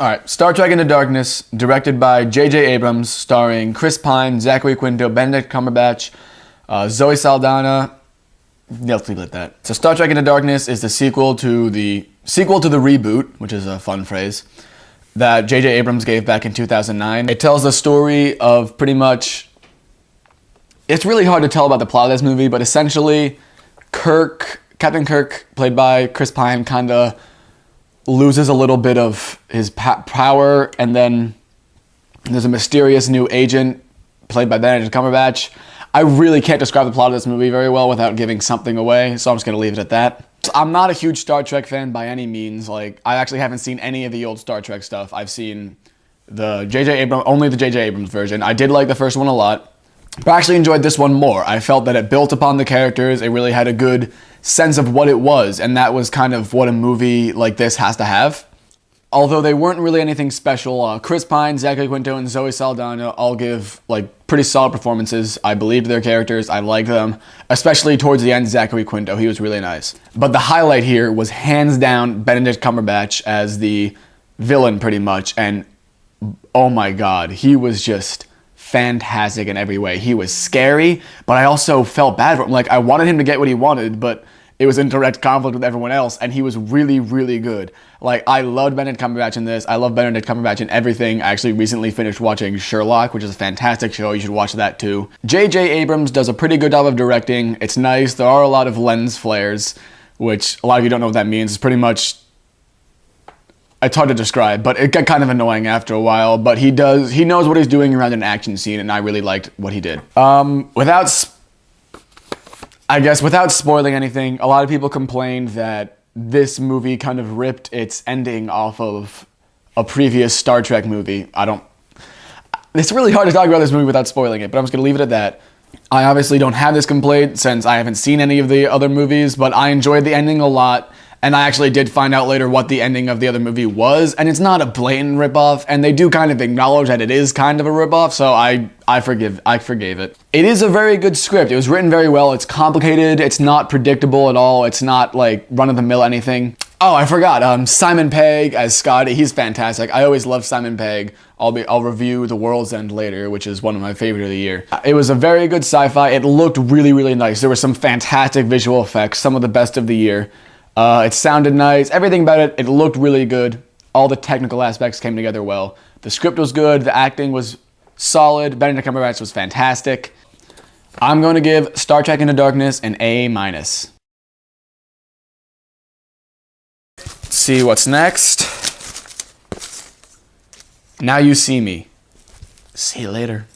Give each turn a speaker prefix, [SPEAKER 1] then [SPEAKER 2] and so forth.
[SPEAKER 1] All right, Star Trek Into Darkness, directed by J.J. Abrams, starring Chris Pine, Zachary Quinto, Benedict Cumberbatch, Zoe Saldana. Yeah, let's leave it at that. So Star Trek Into Darkness is the sequel to the reboot, which is a fun phrase, that J.J. Abrams gave back in 2009. It tells the story of pretty much... It's really hard to tell about the plot of this movie, but essentially Captain Kirk, played by Chris Pine, kind of loses a little bit of his power, and then there's a mysterious new agent played by Benedict Cumberbatch. I really can't describe the plot of this movie very well without giving something away, so I'm just going to leave it at that. I'm not a huge Star Trek fan by any means. Like, I actually haven't seen any of the old Star Trek stuff. I've seen only the J.J. Abrams version. I did like the first one a lot, but I actually enjoyed this one more. I felt that it built upon the characters. It really had a good sense of what it was, and that was kind of what a movie like this has to have. Although they weren't really anything special, Chris Pine, Zachary Quinto, and Zoe Saldana all give pretty solid performances. I believed their characters, I liked them, especially towards the end, Zachary Quinto, he was really nice. But the highlight here was hands down Benedict Cumberbatch as the villain pretty much, and oh my god, he was just fantastic in every way. He was scary, but I also felt bad for him. Like, I wanted him to get what he wanted, but it was in direct conflict with everyone else, and he was really, really good. Like, I loved Benedict Cumberbatch in this. I love Benedict Cumberbatch in everything. I actually recently finished watching Sherlock, which is a fantastic show. You should watch that too. J.J. Abrams does a pretty good job of directing. It's nice. There are a lot of lens flares, which a lot of you don't know what that means. It's pretty much... It's hard to describe, but it got kind of annoying after a while. But he knows what he's doing around an action scene, and I really liked what he did. Without spoiling anything, a lot of people complained that this movie kind of ripped its ending off of a previous Star Trek movie. It's really hard to talk about this movie without spoiling it, but I'm just gonna leave it at that. I obviously don't have this complaint since I haven't seen any of the other movies, but I enjoyed the ending a lot. And I actually did find out later what the ending of the other movie was, and it's not a blatant ripoff, and they do kind of acknowledge that it is kind of a ripoff, so I forgave it. It is a very good script. It was written very well. It's complicated. It's not predictable at all. It's not like run-of-the-mill anything. Oh, I forgot. Simon Pegg as Scotty. He's fantastic. I always love Simon Pegg. I'll review The World's End later, which is one of my favorite of the year. It was a very good sci-fi. It looked really, really nice. There were some fantastic visual effects, some of the best of the year. It sounded nice. Everything about it, it looked really good. All the technical aspects came together well. The script was good. The acting was solid. Benedict Cumberbatch was fantastic. I'm going to give Star Trek Into Darkness an A-. Let's see what's next. Now You See Me. See you later.